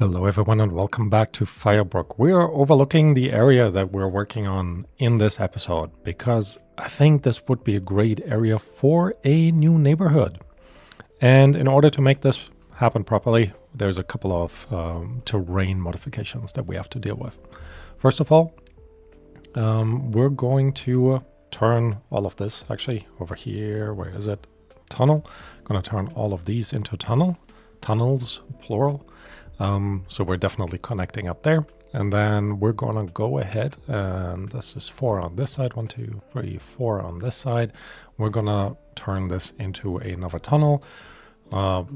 Hello everyone and welcome back to Firebrook. We are overlooking the area that we're working on in this episode because I think this would be a great area for a new neighborhood. And in order to make this happen properly, there's a couple of terrain modifications that we have to deal with. First of all, we're going to turn all of this actually over here. Where is it? Tunnel. Going to turn all of these into tunnels, plural. So we're definitely connecting up there. And then we're going to go ahead and this is 4 on this side. 1, 2, 3, 4 on this side. We're going to turn this into another tunnel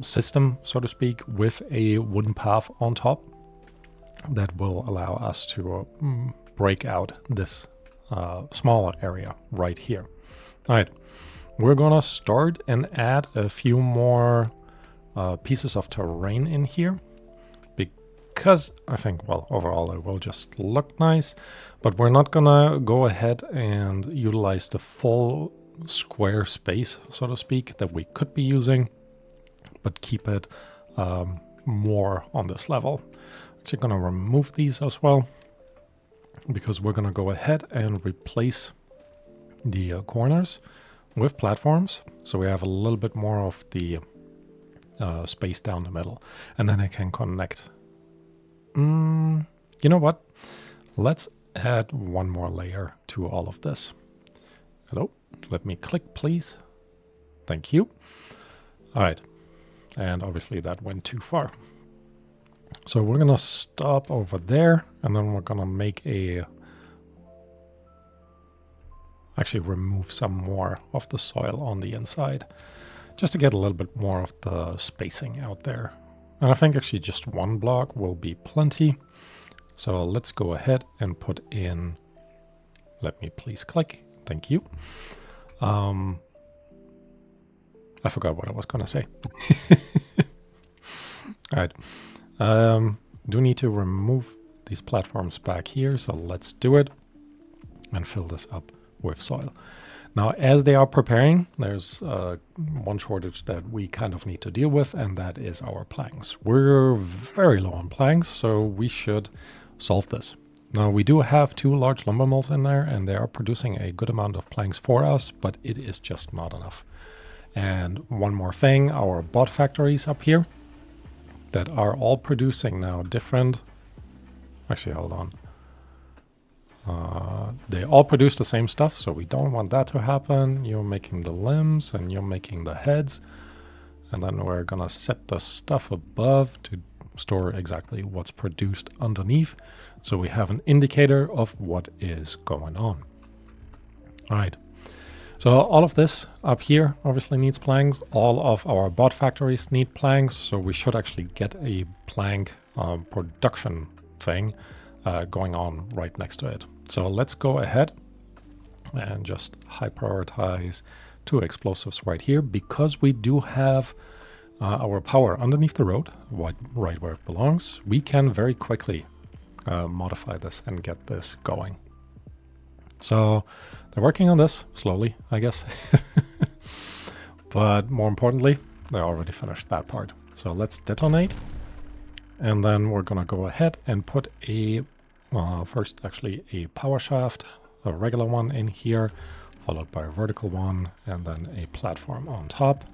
system, so to speak, with a wooden path on top that will allow us to break out this smaller area right here. All right, we're going to start and add a few more pieces of terrain in here. Because I think, well, overall it will just look nice, but we're not gonna go ahead and utilize the full square space, so to speak, that we could be using, but keep it more on this level. Actually gonna remove these as well, because we're gonna go ahead and replace the corners with platforms, so we have a little bit more of the space down the middle, and then I can connect. You know what? Let's add one more layer to all of this. Hello, let me click, please. Thank you. All right, and obviously that went too far. So we're gonna stop over there, and then we're gonna make actually remove some more of the soil on the inside, just to get a little bit more of the spacing out there. And I think actually just one block will be plenty. So let's go ahead and put in, let me please click, thank you. I forgot what I was gonna say. All right, do need to remove these platforms back here, so let's do it and fill this up with soil. Now, as they are preparing, there's one shortage that we kind of need to deal with, and that is our planks. We're very low on planks, so we should solve this. Now, we do have 2 large lumber mills in there, and they are producing a good amount of planks for us, but it is just not enough. And one more thing, our bot factories up here that are all producing now different... Actually, hold on. They all produce the same stuff, so we don't want that to happen. You're making the limbs and you're making the heads. And then we're gonna set the stuff above to store exactly what's produced underneath, so we have an indicator of what is going on. All right, so all of this up here obviously needs planks. All of our bot factories need planks, so we should actually get a plank production thing going on right next to it. So let's go ahead and just high prioritize 2 explosives right here, because we do have our power underneath the road, right where it belongs. We can very quickly modify this and get this going. So they're working on this slowly, I guess. But more importantly, they already finished that part. So let's detonate. And then we're gonna go ahead and put a first actually a power shaft, a regular one in here, followed by a vertical one, and then a platform on top,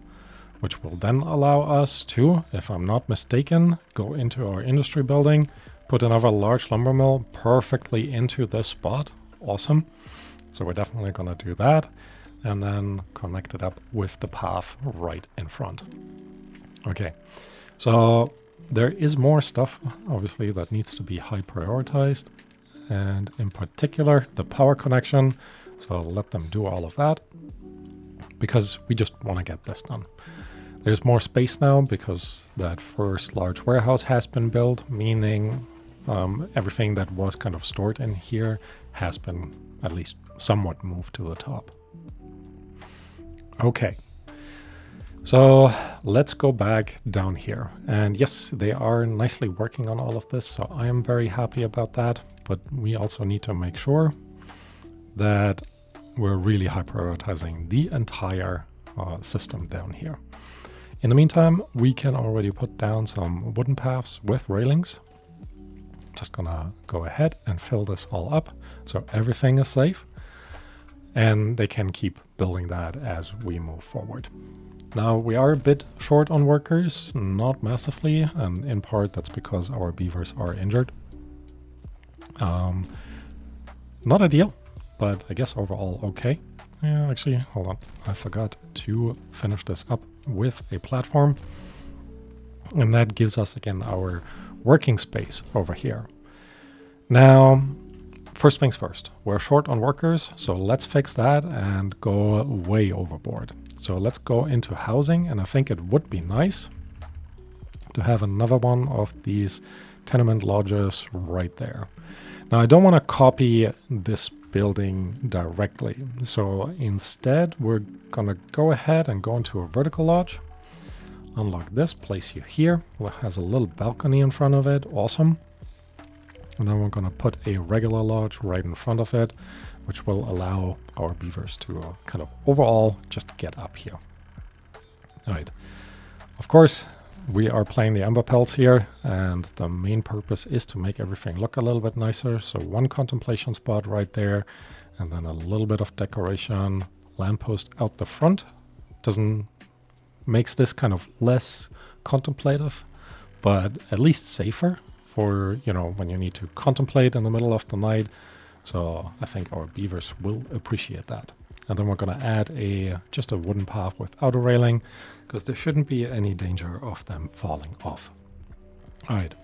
which will then allow us to, if I'm not mistaken, go into our industry building, put another large lumber mill perfectly into this spot. Awesome. So we're definitely gonna do that, and then connect it up with the path right in front. Okay, so there is more stuff, obviously, that needs to be high prioritized, and in particular, the power connection. So let them do all of that, because we just want to get this done. There's more space now because that first large warehouse has been built, meaning everything that was kind of stored in here has been at least somewhat moved to the top. Okay. So let's go back down here. And yes, they are nicely working on all of this, so I am very happy about that. But we also need to make sure that we're really high prioritizing the entire system down here. In the meantime, we can already put down some wooden paths with railings. Just gonna go ahead and fill this all up so everything is safe. And they can keep building that as we move forward. Now, we are a bit short on workers, not massively, and in part that's because our beavers are injured. Not ideal, but I guess overall okay. Yeah, actually, hold on. I forgot to finish this up with a platform. And that gives us, again, our working space over here. Now, first things first. We're short on workers, so let's fix that and go way overboard. So let's go into housing, and I think it would be nice to have another one of these tenement lodges right there. Now, I don't want to copy this building directly. So instead, we're going to go ahead and go into a vertical lodge. Unlock this, place you here. It has a little balcony in front of it. Awesome. And then we're going to put a regular lodge right in front of it, which will allow our beavers to kind of overall just get up here. All right. Of course, we are playing the Emberpelts here, and the main purpose is to make everything look a little bit nicer. So one contemplation spot right there, and then a little bit of decoration, lamppost out the front. Makes this kind of less contemplative, but at least safer for, you know, when you need to contemplate in the middle of the night. So I think our beavers will appreciate that. And then we're going to add just a wooden path without a railing, because there shouldn't be any danger of them falling off. All right.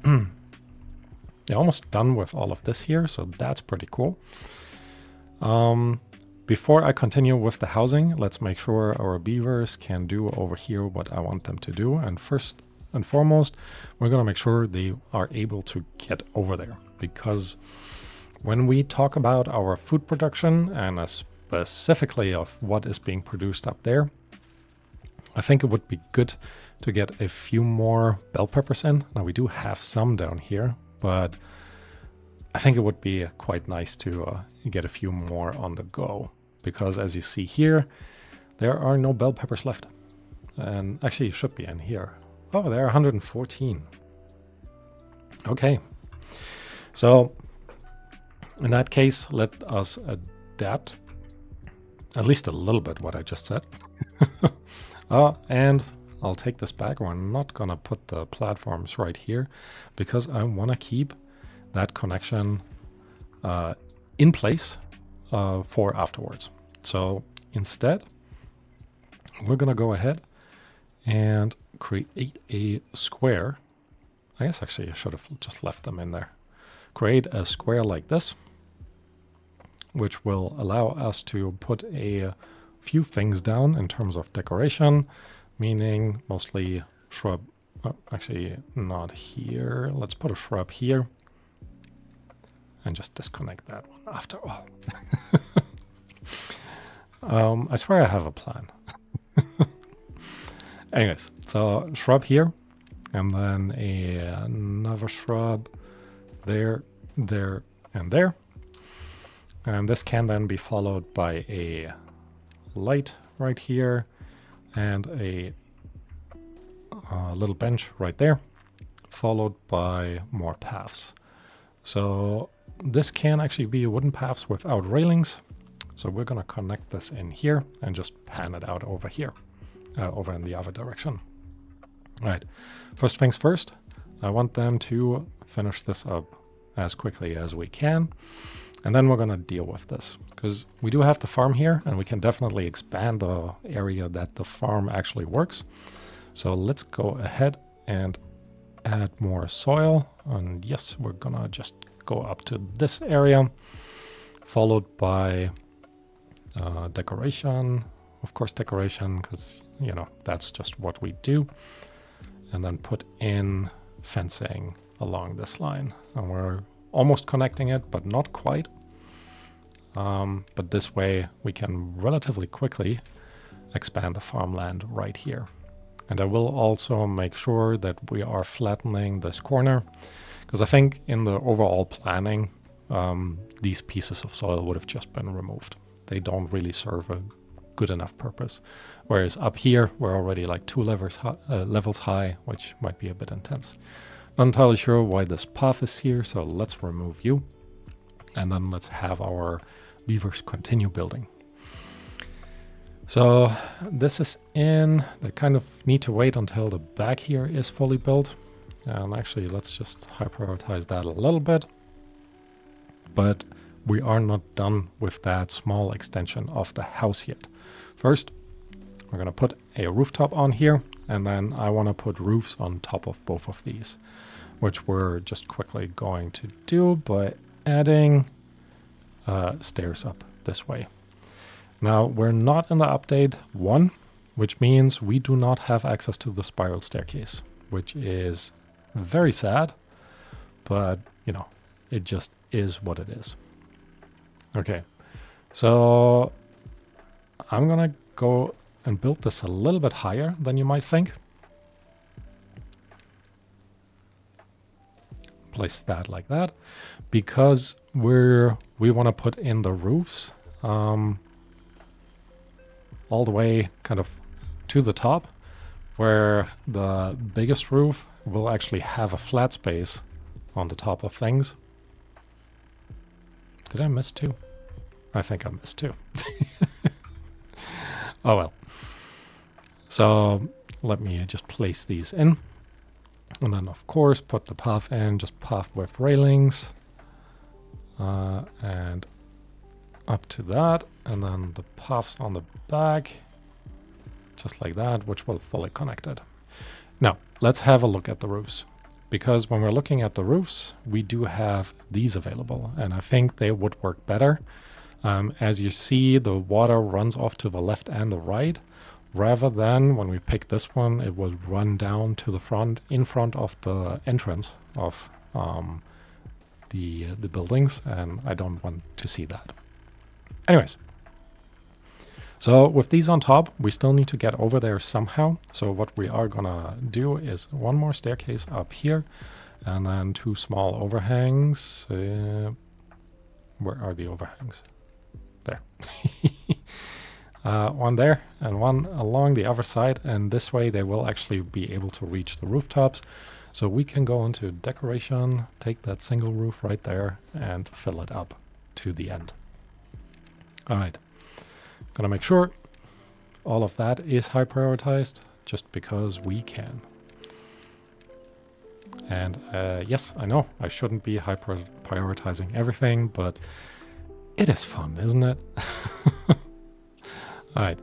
They're almost done with all of this here, so that's pretty cool. Before I continue with the housing, let's make sure our beavers can do over here what I want them to do. And first and foremost, we're going to make sure they are able to get over there, because when we talk about our food production and specifically of what is being produced up there, I think it would be good to get a few more bell peppers in. Now, we do have some down here, but I think it would be quite nice to get a few more on the go, because as you see here, there are no bell peppers left. And actually, it should be in here. Oh, there are 114. Okay. So in that case, let us adapt at least a little bit what I just said. And I'll take this back. We're not going to put the platforms right here, because I want to keep that connection in place for afterwards. So instead, we're going to go ahead and create a square. I guess actually I should have just left them in there. Create a square like this, which will allow us to put a few things down in terms of decoration, meaning mostly shrub. Oh, actually, not here. Let's put a shrub here and just disconnect that one after all. I swear I have a plan. Anyways, so shrub here, and then another shrub there, there, and there. And this can then be followed by a light right here and a little bench right there, followed by more paths. So this can actually be wooden paths without railings. So we're going to connect this in here and just pan it out over here, over in the other direction. All right, first things first, I want them to finish this up as quickly as we can. And then we're going to deal with this, because we do have the farm here, and we can definitely expand the area that the farm actually works. So let's go ahead and add more soil. And yes, we're going to just go up to this area, followed by decoration. Of course, decoration, because, you know, that's just what we do. And then put in fencing along this line. And we're almost connecting it, but not quite. But this way we can relatively quickly expand the farmland right here. And I will also make sure that we are flattening this corner, because I think in the overall planning, these pieces of soil would have just been removed. They don't really serve a good enough purpose. Whereas up here, we're already like 2 levels high, which might be a bit intense. Not entirely sure why this path is here, so let's remove you. And then let's have our beavers continue building. So this is in. They kind of need to wait until the back here is fully built. And actually, let's just high prioritize that a little bit. But we are not done with that small extension of the house yet. First, we're going to put a rooftop on here, and then I want to put roofs on top of both of these, which we're just quickly going to do by adding stairs up this way. Now, we're not in the update 1, which means we do not have access to the spiral staircase, which is very sad, but, you know, it just is what it is. Okay, so I'm gonna go and build this a little bit higher than you might think. Place that like that, because we want to put in the roofs all the way kind of to the top, where the biggest roof will actually have a flat space on the top of things. Did I miss 2? I think I missed 2. Oh well. So let me just place these in. And then of course put the path in, just path with railings. And up to that. And then the paths on the back. Just like that, which will fully connect it. Now, let's have a look at the roofs. Because when we're looking at the roofs, we do have these available. And I think they would work better. As you see, the water runs off to the left and the right. Rather than when we pick this one, it will run down to the front, in front of the entrance of the buildings, and I don't want to see that. Anyways, so with these on top, we still need to get over there somehow. So what we are gonna do is one more staircase up here, and then 2 small overhangs. Where are the overhangs? There. One there and one along the other side, and this way they will actually be able to reach the rooftops. So we can go into decoration, take that single roof right there and fill it up to the end. All right, gonna make sure all of that is high prioritized just because we can. And yes, I know I shouldn't be high prioritizing everything, but it is fun, isn't it? Alright,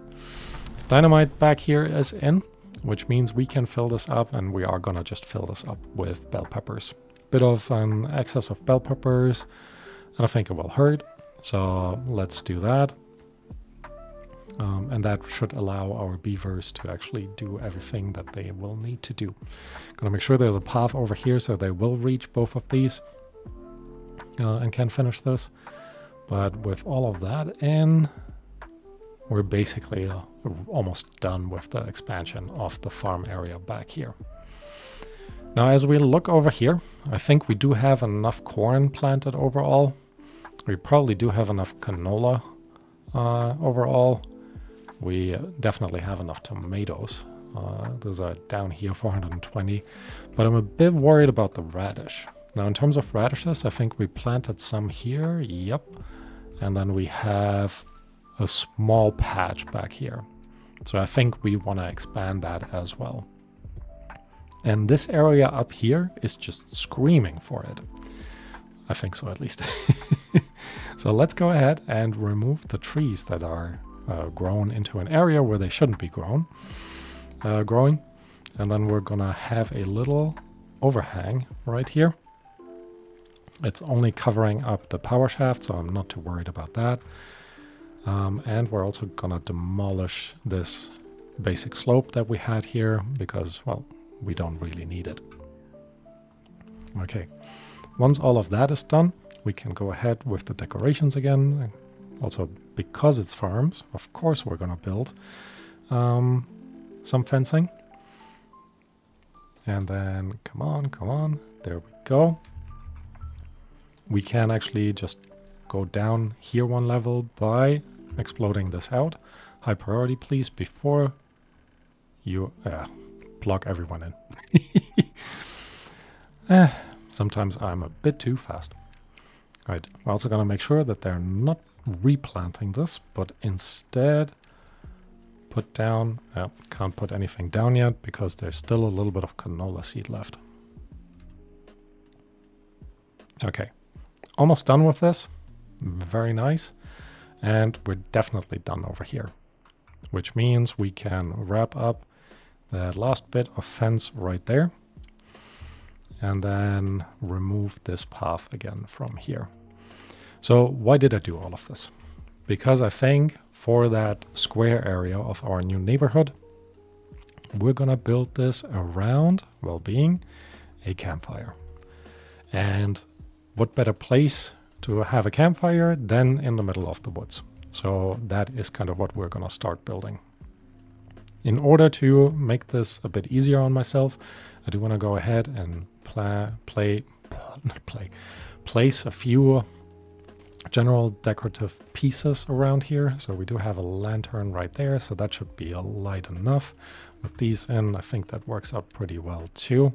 dynamite back here is in, which means we can fill this up, and we are gonna just fill this up with bell peppers. Bit of an excess of bell peppers, and I think it will hurt, so let's do that. And that should allow our beavers to actually do everything that they will need to do. Gonna make sure there's a path over here so they will reach both of these and can finish this. But with all of that in, we're basically almost done with the expansion of the farm area back here. Now, as we look over here, I think we do have enough corn planted overall. We probably do have enough canola overall. We definitely have enough tomatoes. Those are down here, 420. But I'm a bit worried about the radish. Now, in terms of radishes, I think we planted some here. Yep. And then we have a small patch back here. So I think we want to expand that as well. And this area up here is just screaming for it. I think so, at least. So let's go ahead and remove the trees that are grown into an area where they shouldn't be growing. And then we're gonna have a little overhang right here. It's only covering up the power shaft, so I'm not too worried about that. And we're also gonna demolish this basic slope that we had here because, well, we don't really need it. Okay, once all of that is done, we can go ahead with the decorations again. Also, because it's farms, of course we're gonna build some fencing. And then, come on, there we go. We can actually just go down here one level by exploding this out. high priority, please, before you block everyone in. Sometimes I'm a bit too fast. Right, we're also going to make sure that they're not replanting this, but instead put down, can't put anything down yet because there's still a little bit of canola seed left. Okay, almost done with this. Very nice. And we're definitely done over here, which means we can wrap up that last bit of fence right there and then remove this path again from here. So why did I do all of this? Because I think for that square area of our new neighborhood, we're gonna build this around, well, being a campfire. And what better place to have a campfire than in the middle of the woods? So that is kind of what we're gonna start building. In order to make this a bit easier on myself, I do want to go ahead and place a few general decorative pieces around here. So we do have a lantern right there, so that should be light enough. With these in, I think that works out pretty well too.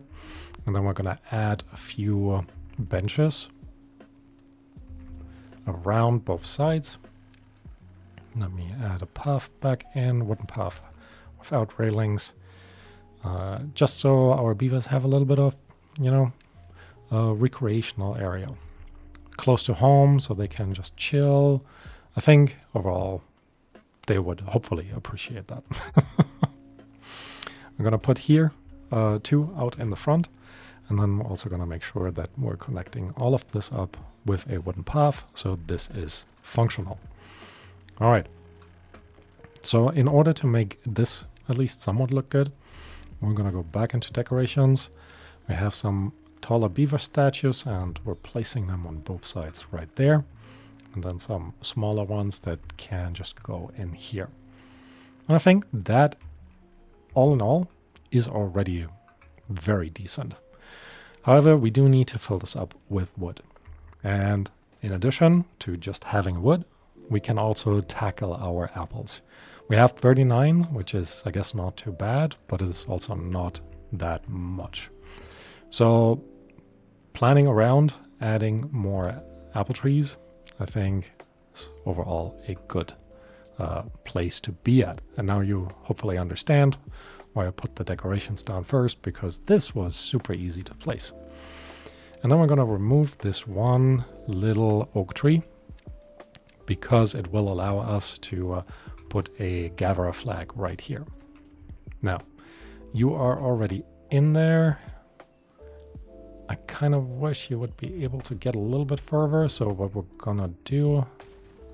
And then we're going to add a few benches around both sides. Let me add a path back in, wooden path without railings, just so our beavers have a little bit of, recreational area close to home, so they can just chill. I think overall they would hopefully appreciate that. I'm gonna put here 2 out in the front, and then we're also gonna make sure that we're connecting all of this up with a wooden path, so this is functional. All right. So in order to make this at least somewhat look good, we're gonna go back into decorations. We have some taller beaver statues and we're placing them on both sides right there. And then some smaller ones that can just go in here. And I think that all in all is already very decent. However, we do need to fill this up with wood. And in addition to just having wood, we can also tackle our apples. We have 39, which is, I guess, not too bad, but it is also not that much. So planning around adding more apple trees, I think, is overall a good place to be at. And now you hopefully understand why I put the decorations down first, because this was super easy to place. And then we're going to remove this one little oak tree, because it will allow us to put a gatherer flag right here. Now, you are already in there. I kind of wish you would be able to get a little bit further. So what we're gonna do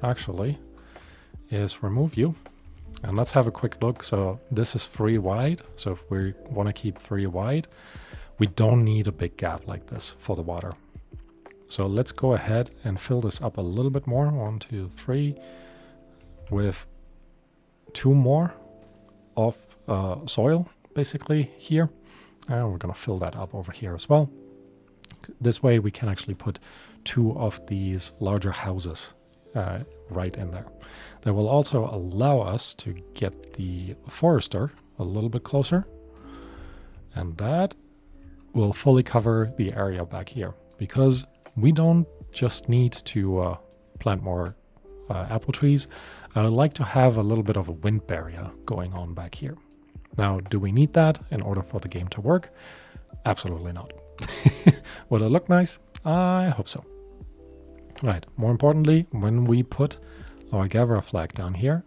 actually is remove you. And let's have a quick look. So this is 3 wide. So if we want to keep 3 wide, we don't need a big gap like this for the water. So let's go ahead and fill this up a little bit more. 1, 2, 3, with 2 more of soil basically here. And we're gonna fill that up over here as well. This way we can actually put 2 of these larger houses right in there. That will also allow us to get the forester a little bit closer. And that will fully cover the area back here, because we don't just need to plant more apple trees. I would like to have a little bit of a wind barrier going on back here. Now, do we need that in order for the game to work? Absolutely not. Will it look nice? I hope so. Right, more importantly, when we put our gatherer flag down here,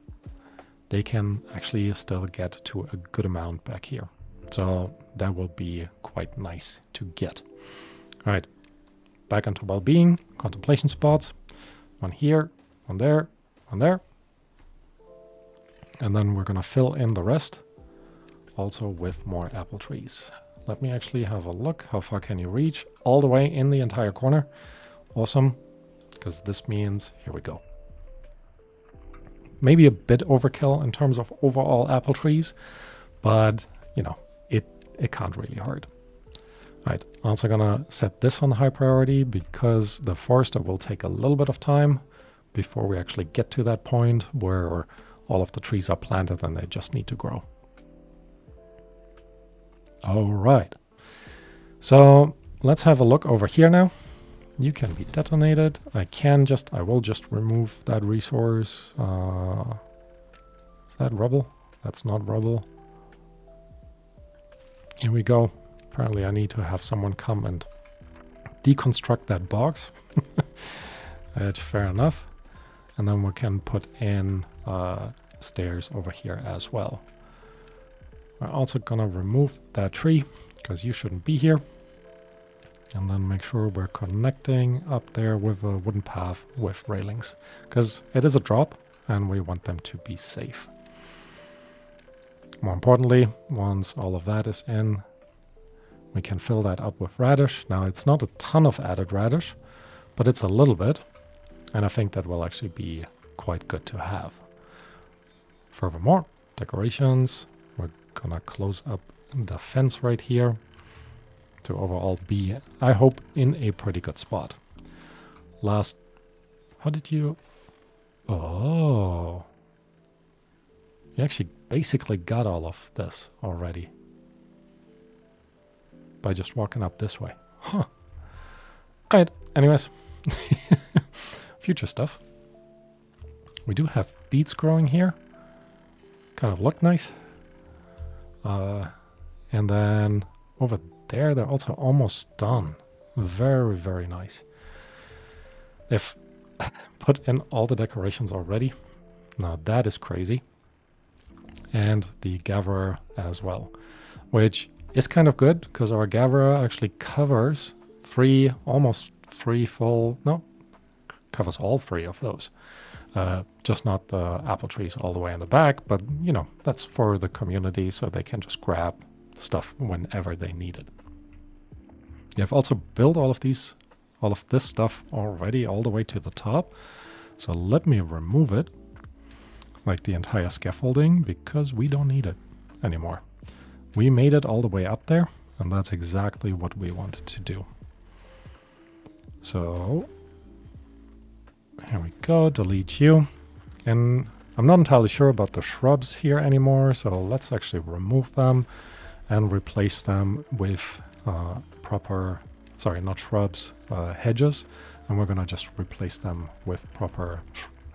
they can actually still get to a good amount back here. So that will be quite nice to get. All right, back onto well-being, contemplation spots. 1 here, 1 there, 1 there. And then we're gonna fill in the rest also with more apple trees. Let me actually have a look. How far can you reach? All the way in the entire corner. Awesome, because this means, here we go. Maybe a bit overkill in terms of overall apple trees, but you know, it can't really hurt. Right, also gonna set this on high priority because the forester will take a little bit of time before we actually get to that point where all of the trees are planted and they just need to grow. All right. So let's have a look over here now. You can be detonated. I will just remove that resource. Is that rubble? That's not rubble. Here we go. Apparently I need to have someone come and deconstruct that box. That's fair enough. And then we can put in stairs over here as well. We're also gonna remove that tree because you shouldn't be here. And then make sure we're connecting up there with a wooden path with railings, because it is a drop and we want them to be safe. More importantly, once all of that is in, we can fill that up with radish. Now it's not a ton of added radish, but it's a little bit, and I think that will actually be quite good to have. Furthermore, decorations, we're gonna close up the fence right here to overall be, I hope, in a pretty good spot. How did you... Oh. You actually basically got all of this already by just walking up this way. Huh. Alright, anyways. Future stuff. We do have beets growing here. Kind of look nice. And then over there, they're also almost done. Very, very nice. They've put in all the decorations already. Now that is crazy. And the gatherer as well, which is kind of good because our gatherer actually covers covers all three of those. Just not the apple trees all the way in the back, but you know, that's for the community so they can just grab stuff whenever they need it. You have also built all of this stuff already all the way to the top. So let me remove it, like the entire scaffolding, because we don't need it anymore. We made it all the way up there, and that's exactly what we wanted to do. So here we go, delete you. And I'm not entirely sure about the shrubs here anymore, so let's actually remove them and replace them with hedges. And we're gonna just replace them with proper,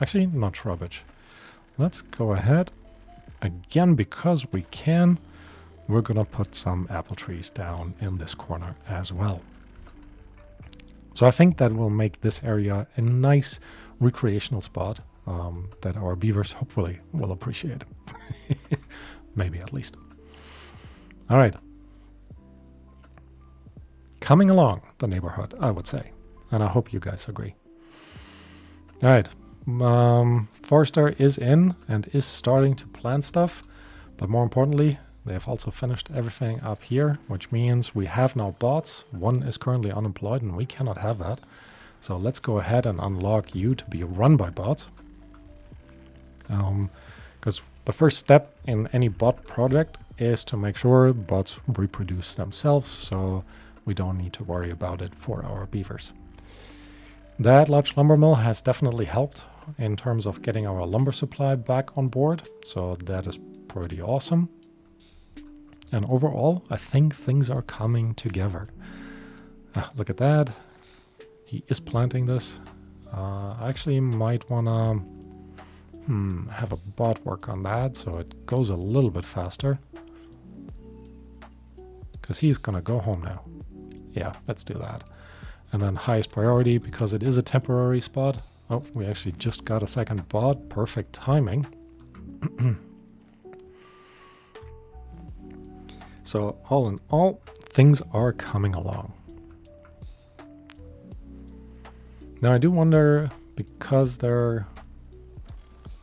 actually not shrubbage. Let's go ahead, again, because we can, we're gonna put some apple trees down in this corner as well. So I think that will make this area a nice recreational spot that our beavers hopefully will appreciate. Maybe at least. All right. Coming along the neighborhood, I would say. And I hope you guys agree. All right. Forester is in and is starting to plant stuff. But more importantly, they have also finished everything up here, which means we have now bots. One is currently unemployed and we cannot have that. So let's go ahead and unlock you to be run by bots. Because the first step in any bot project is to make sure bots reproduce themselves, so we don't need to worry about it for our beavers. That large lumber mill has definitely helped in terms of getting our lumber supply back on board, so that is pretty awesome. And overall, I think things are coming together. Look at that. He is planting this. I actually might want to have a bot work on that so it goes a little bit faster. Because he's going to go home now. Yeah, let's do that. And then highest priority, because it is a temporary spot. Oh, we actually just got a second bot. Perfect timing. So all in all, things are coming along. Now I do wonder, because they're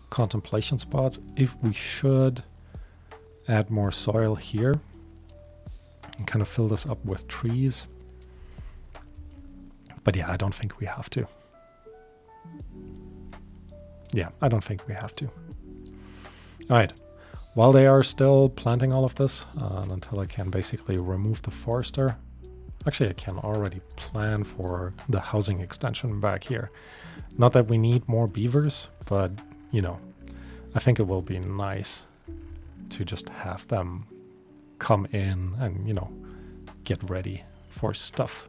contemplation spots, if we should add more soil here and kind of fill this up with trees. But yeah, I don't think we have to. Yeah, I don't think we have to. All right. While they are still planting all of this, until I can basically remove the forester, actually I can already plan for the housing extension back here. Not that we need more beavers, but you know, I think it will be nice to just have them come in and, you know, get ready for stuff.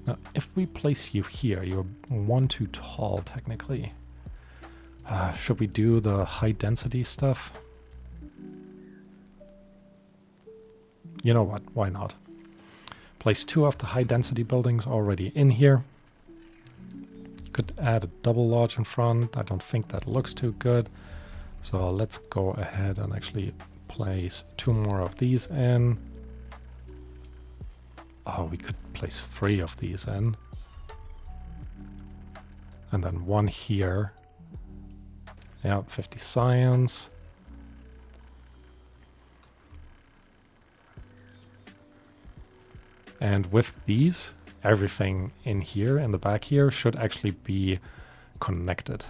Now, if we place you here, you're one too tall, technically. Should we do the high density stuff? You know what, why not? Place 2 of the high density buildings already in here. Could add a double lodge in front. I don't think that looks too good. So let's go ahead and actually place 2 more of these in. Oh, we could place 3 of these in. And then 1 here. Yeah, 50 science. And with these, everything in here, in the back here, should actually be connected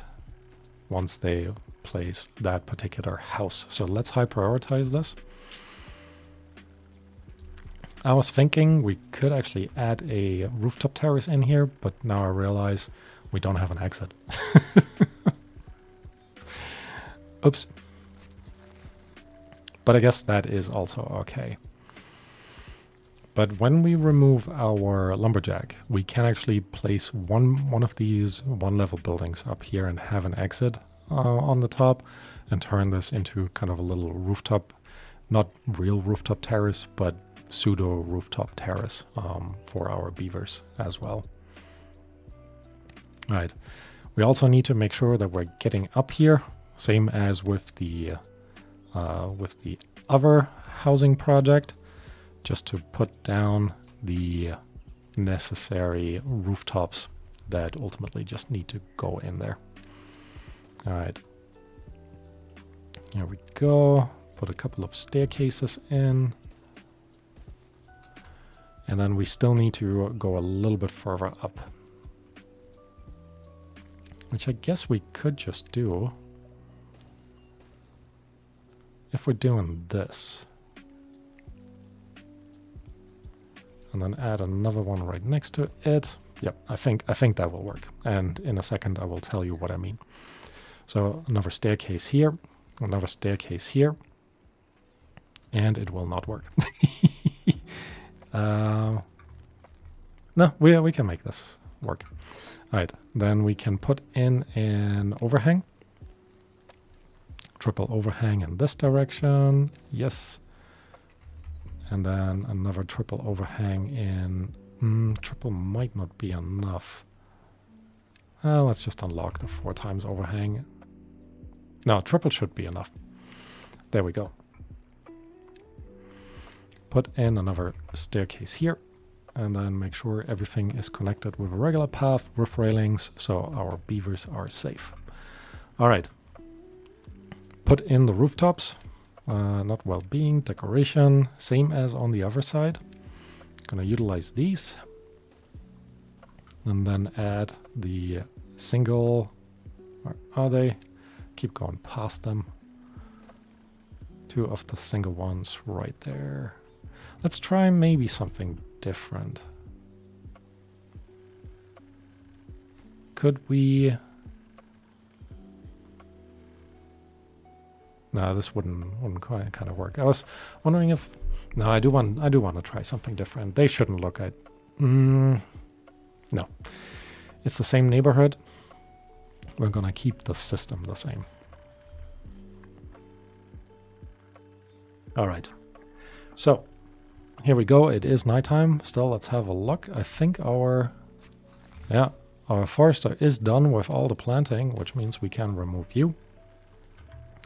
once they place that particular house. So let's high prioritize this. I was thinking we could actually add a rooftop terrace in here, but now I realize we don't have an exit. Oops. But I guess that is also okay. But when we remove our lumberjack, we can actually place one of these 1-level buildings up here and have an exit on the top and turn this into kind of a little rooftop, not real rooftop terrace, but pseudo rooftop terrace for our beavers as well. All right. We also need to make sure that we're getting up here, same as with the other housing project, just to put down the necessary rooftops that ultimately just need to go in there. All right. Here we go. Put a couple of staircases in. And then we still need to go a little bit further up, which I guess we could just do if we're doing this. And then add another one right next to it. Yep, I think that will work. And in a second I will tell you what I mean. So another staircase here, another staircase here, and it will not work. No, we can make this work. All right, then we can put in an overhang. Triple overhang in this direction. Yes. And then another triple overhang in... triple might not be enough. Let's just unlock the 4 times overhang. No, triple should be enough. There we go. Put in another staircase here. And then make sure everything is connected with a regular path, roof railings, so our beavers are safe. All right. Put in the rooftops. Not well-being, decoration, same as on the other side. Gonna utilize these. And then add the single... Where are they? Keep going past them. 2 of the single ones right there. Let's try maybe something different. Could we... No, this wouldn't quite kind of work. I was wondering if... No, I do want to try something different. They shouldn't look at... No. It's the same neighborhood. We're gonna keep the system the same. All right. So, here we go. It is nighttime. Still, let's have a look. I think our forester is done with all the planting, which means we can remove you.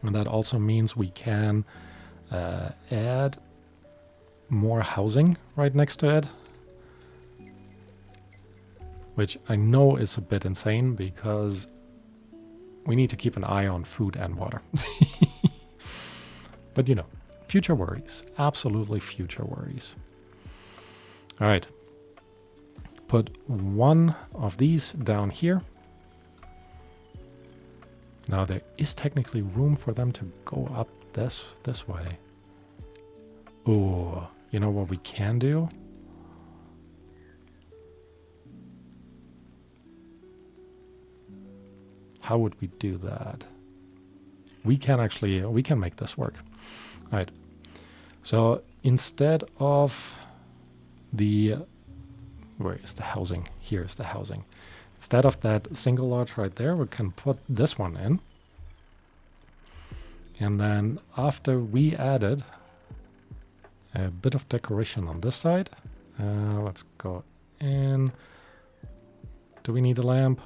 And that also means we can add more housing right next to it. Which I know is a bit insane because we need to keep an eye on food and water. But you know, future worries. Absolutely future worries. All right. Put 1 of these down here. Now there is technically room for them to go up this way. Oh, you know what we can do? How would we do that? we can make this work. All right. So instead of where is the housing? Here is the housing. Instead of that single lodge right there, we can put this one in. And then after we added a bit of decoration on this side, let's go in. Do we need a lamp?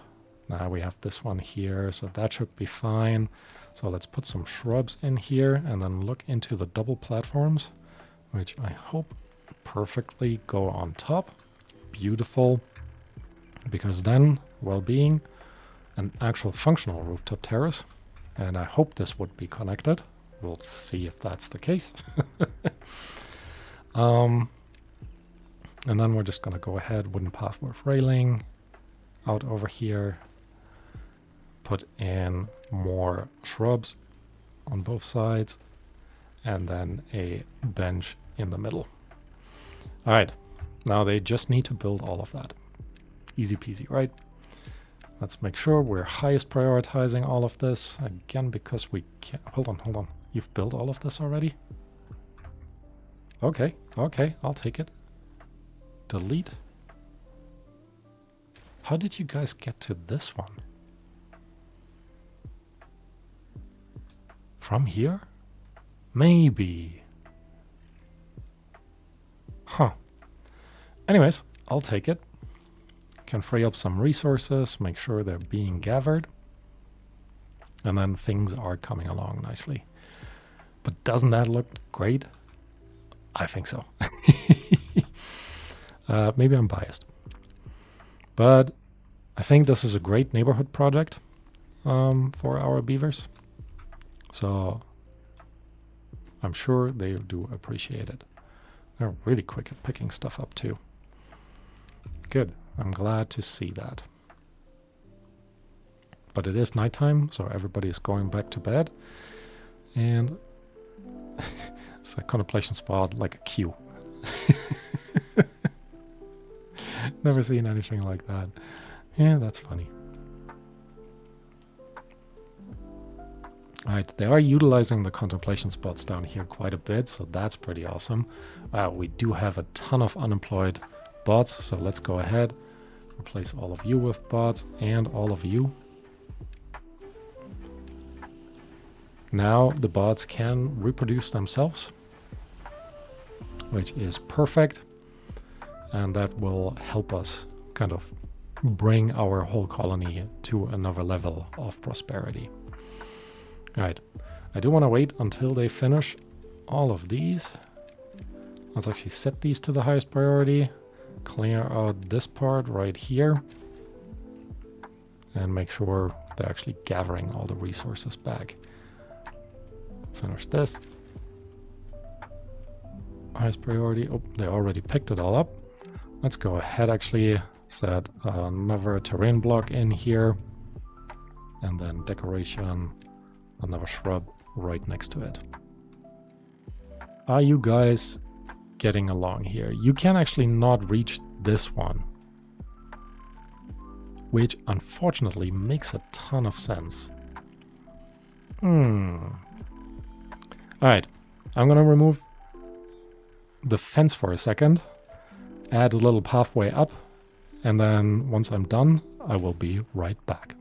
Nah, we have this one here, so that should be fine. So let's put some shrubs in here and then look into the double platforms, which I hope perfectly go on top. Beautiful. Because then we'll be an actual functional rooftop terrace. And I hope this would be connected. We'll see if that's the case. And then we're just going to go ahead, wooden path with railing out over here. Put in more shrubs on both sides. And then a bench in the middle. All right. Now they just need to build all of that. Easy peasy, right? Let's make sure we're highest prioritizing all of this. Again, because we can't... Hold on. You've built all of this already? Okay, I'll take it. Delete. How did you guys get to this one? From here? Maybe. Huh. Anyways, I'll take it. Can free up some resources, make sure they're being gathered. And then things are coming along nicely. But doesn't that look great? I think so. Maybe I'm biased. But I think this is a great neighborhood project for our beavers. So I'm sure they do appreciate it. They're really quick at picking stuff up too. Good. I'm glad to see that. But it is nighttime, so everybody is going back to bed. And it's a contemplation spot like a queue. Never seen anything like that. Yeah, that's funny. Alright, they are utilizing the contemplation spots down here quite a bit, so that's pretty awesome. We do have a ton of unemployed bots, so let's go ahead. Replace all of you with bots and all of you. Now the bots can reproduce themselves, which is perfect. And that will help us kind of bring our whole colony to another level of prosperity. All right, I do want to wait until they finish all of these. Let's actually set these to the highest priority. Clear out this part right here and make sure they're actually gathering all the resources back. Finish this. Highest priority. Oh, they already picked it all up. Let's go ahead, actually set another terrain block in here and then decoration, another shrub right next to it. Are you guys getting along here? You can actually not reach this one, which unfortunately makes a ton of sense. Alright, I'm gonna remove the fence for a second, add a little pathway up, and then once I'm done, I will be right back.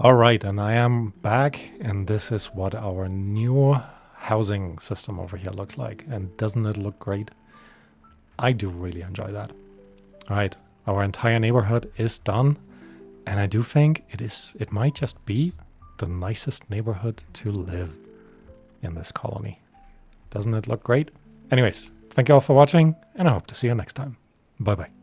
Alright, and I am back, and this is what our new housing system over here looks like. And doesn't it look great? I do really enjoy that. Alright, our entire neighborhood is done, and I do think it might just be the nicest neighborhood to live in this colony. Doesn't it look great? Anyways, thank you all for watching, and I hope to see you next time. Bye bye.